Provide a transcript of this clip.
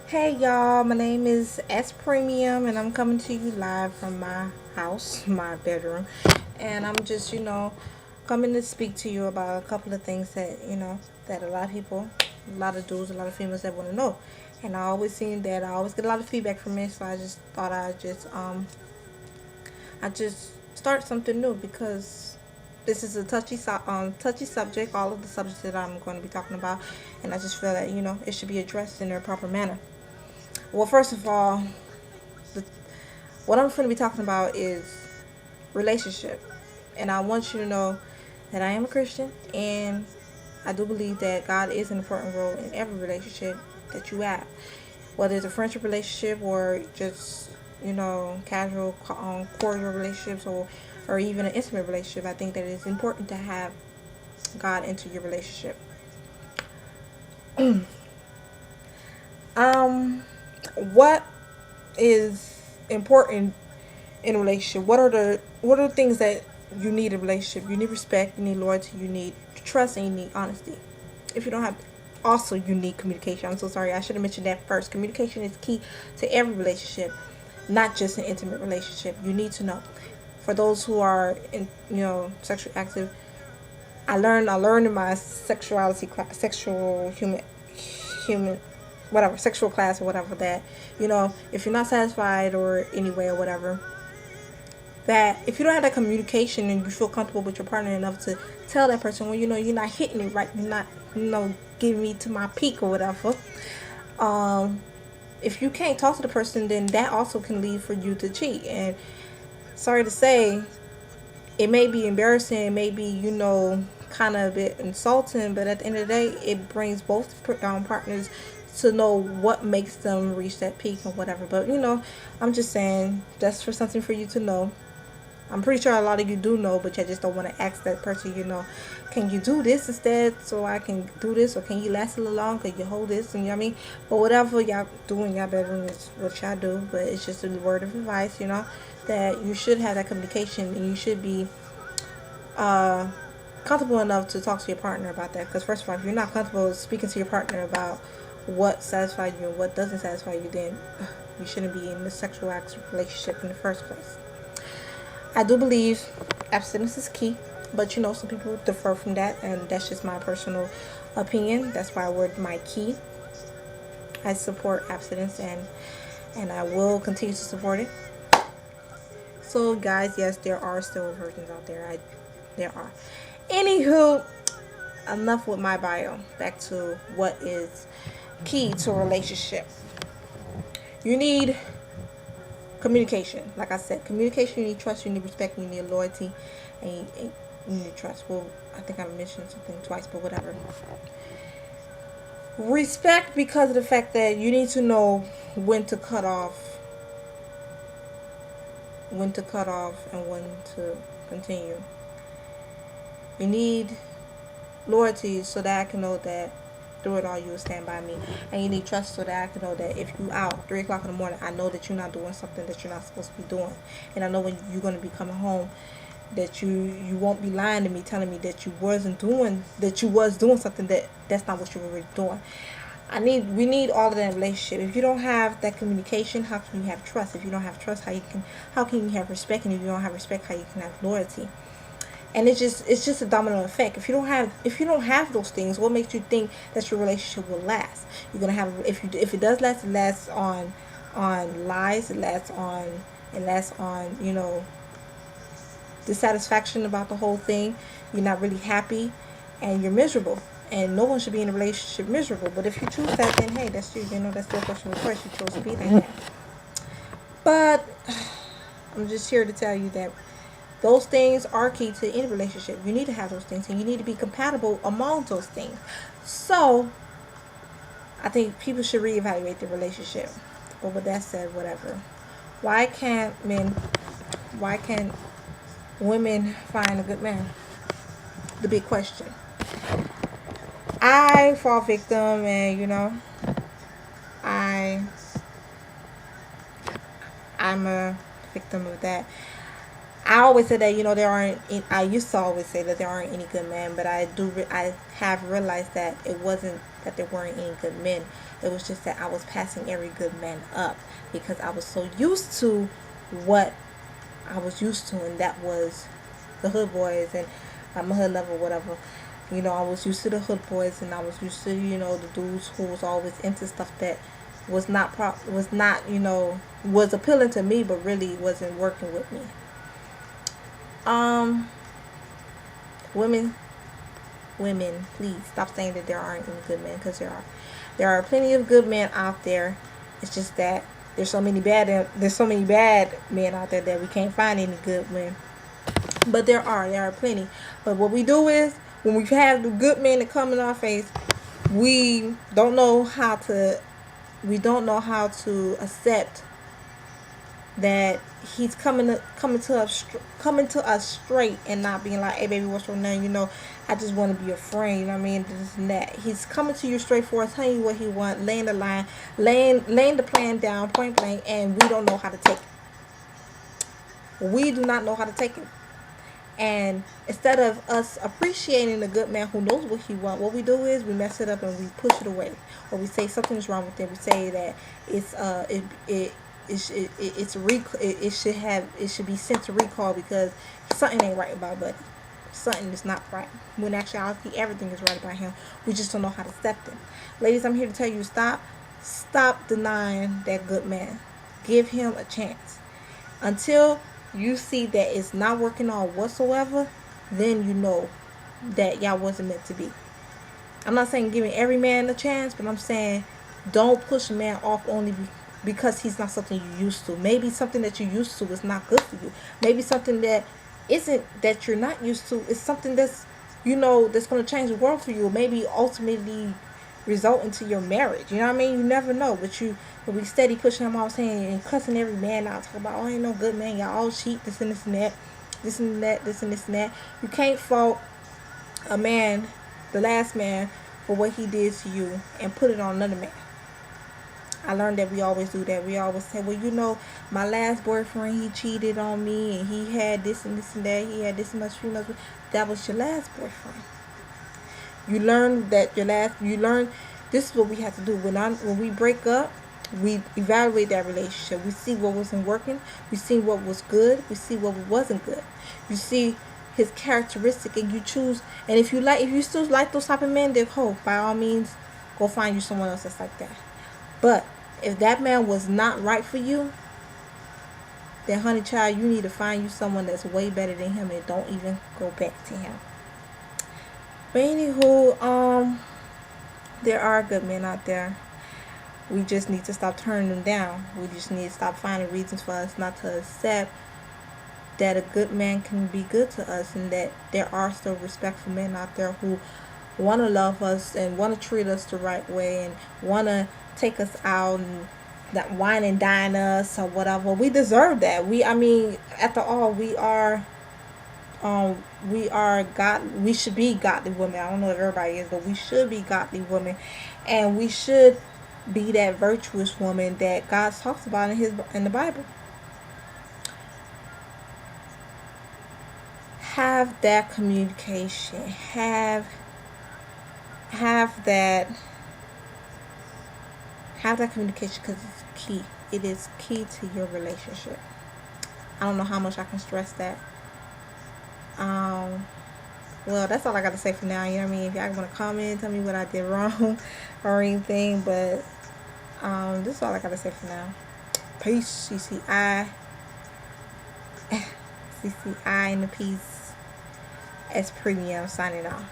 Hey y'all, my name is S Premium and I'm coming to you live from my house, my bedroom. And I'm just, coming to speak to you about a couple of things that, that a lot of people, a lot of dudes, a lot of females that want to know. And I always seen that I always get a lot of feedback from it, so I just thought I just start something new because this is a touchy subject, all of the subjects that I'm going to be talking about, and I just feel that, it should be addressed in a proper manner. Well, first of all, the, what I'm going to be talking about is relationship. And I want you to know that I am a Christian and I do believe that God is an important role in every relationship that you have. Whether it's a friendship relationship or just, casual, cordial relationships or even an intimate relationship, I think that it's important to have God into your relationship. um, what is important in a relationship? What are the things that you need in a relationship? You need respect, you need loyalty, you need trust, and you need honesty. If you don't have, also you need communication. I'm so sorry, I should have mentioned that first. Communication is key to every relationship, not just an intimate relationship. You need to know. For those who are in, sexually active, I learned in my sexuality class, human whatever, sexual class or whatever, that if you're not satisfied or anyway or whatever, that if you don't have that communication and you feel comfortable with your partner enough to tell that person, well, you're not hitting it right, you're not, getting me to my peak or whatever. um if you can't talk to the person, then that also can lead for you to cheat. And sorry to say, it may be embarrassing, it may be, kind of a bit insulting, but at the end of the day, it brings both partners to know what makes them reach that peak or whatever. But I'm just saying that's for something for you to know. I'm pretty sure a lot of you do know, but you just don't want to ask that person, can you do this instead so I can do this? Or can you last a little long? Can you hold this? And you know what I mean? But whatever y'all do in y'all bedroom is what y'all do. But it's just a word of advice, that you should have that communication and you should be uh, comfortable enough to talk to your partner about that. Because first of all, if you're not comfortable speaking to your partner about what satisfies you and what doesn't satisfy you, then you shouldn't be in a sexual active relationship in the first place. I do believe abstinence is key, but some people differ from that, and that's just my personal opinion. That's why I word my key. I support abstinence, and I will continue to support it. So, guys, yes, there are still virgins out there. There are. Anywho, enough with my bio. Back to what is key to a relationship. You need communication. Like I said, communication, you need trust, you need respect, you need loyalty, and you need trust. Well, I think I mentioned something twice, but whatever. Respect, because of the fact that you need to know when to cut off, and when to continue. You need loyalty so that I can know that through it all you will stand by me. And you need trust so that I can know that if you out 3 o'clock in the morning, I know that you're not doing something that you're not supposed to be doing. And I know when you're going to be coming home, that you won't be lying to me, telling me that you was doing something that's not what you were really doing. We need all of that in a relationship. If you don't have that communication, how can you have trust? If you don't have trust, how can you have respect? And if you don't have respect, how you can have loyalty? And it's just a domino effect. If you don't have those things, what makes you think that your relationship will last? You're gonna have, if it does last, it lasts on lies. It lasts on dissatisfaction about the whole thing. You're not really happy, and you're miserable. And no one should be in a relationship miserable. But if you choose that, then hey, that's you. That's your personal choice. You chose to be that. But I'm just here to tell you that those things are key to any relationship. You need to have those things, and you need to be compatible among those things. So, I think people should reevaluate their relationship. But with that said, whatever. Why can't women find a good man? The big question. I fall victim, and I I'm a victim of that. I always say that, there aren't. I used to always say that there aren't any good men, but I have realized that it wasn't that there weren't any good men. It was just that I was passing every good man up because I was so used to what I was used to, and that was the hood boys, and I'm a hood lover, whatever. I was used to the hood boys, and I was used to, the dudes who was always into stuff that was not, was appealing to me, but really wasn't working with me. Um, women, women, please stop saying that there aren't any good men, because there are. There are plenty of good men out there. It's just that there's so many bad men out there that we can't find any good men. But there are plenty. But what we do is, when we have the good men that come in our face, we don't know how to accept that he's coming to us straight, and not being like, hey baby, what's wrong now? I just want to be a friend. You know what I mean? This and that. He's coming to you straightforward, telling you what he wants, laying the line, laying the plan down, point blank, and we don't know how to take it. We do not know how to take it. And instead of us appreciating the good man who knows what he wants, what we do is we mess it up and we push it away, or we say something's wrong with it. We say that it should be sent to recall because something ain't right about Buddy. Something is not right. When actually everything is right about him. We just don't know how to accept him. Ladies, I'm here to tell you, stop denying that good man. Give him a chance. Until you see that it's not working on whatsoever, then you know that y'all wasn't meant to be. I'm not saying giving every man a chance, but I'm saying don't push a man off only because he's not something you used to. Maybe something that you used to is not good for you. Maybe something that isn't that you're not used to is something that's that's going to change the world for you. Maybe ultimately result into your marriage. You know what I mean? You never know. But we steady pushing him off, saying and cussing every man out, talking about, oh, ain't no good man, y'all all cheat, this and this and that, this and that, this and this and that. You can't fault a man, the last man, for what he did to you and put it on another man. I learned that we always do that. We always say, well, my last boyfriend, he cheated on me, and he had this and this and that. He had this much females. That was your last boyfriend. You learn this is what we have to do. When we break up, we evaluate that relationship. We see what wasn't working. We see what was good. We see what wasn't good. You see his characteristic, and you choose. And if you still like those type of men, then by all means, go find you someone else that's like that. But if that man was not right for you, then honey child, you need to find you someone that's way better than him, and don't even go back to him. But anywho, there are good men out there. We just need to stop turning them down. We just need to stop finding reasons for us not to accept that a good man can be good to us, and that there are still respectful men out there who want to love us and want to treat us the right way and want to take us out and that wine and dine us or whatever. We deserve that. After all, we are we should be godly women. I don't know if everybody is, but we should be godly women, and we should be that virtuous woman that God talks about in the Bible. Have that communication. Have that communication, because it's key. It is key to your relationship. I don't know how much I can stress that. Well, that's all I got to say for now. You know what I mean? If y'all want to comment, tell me what I did wrong or anything. But this is all I got to say for now. Peace. CCI in the peace. S Premium signing off.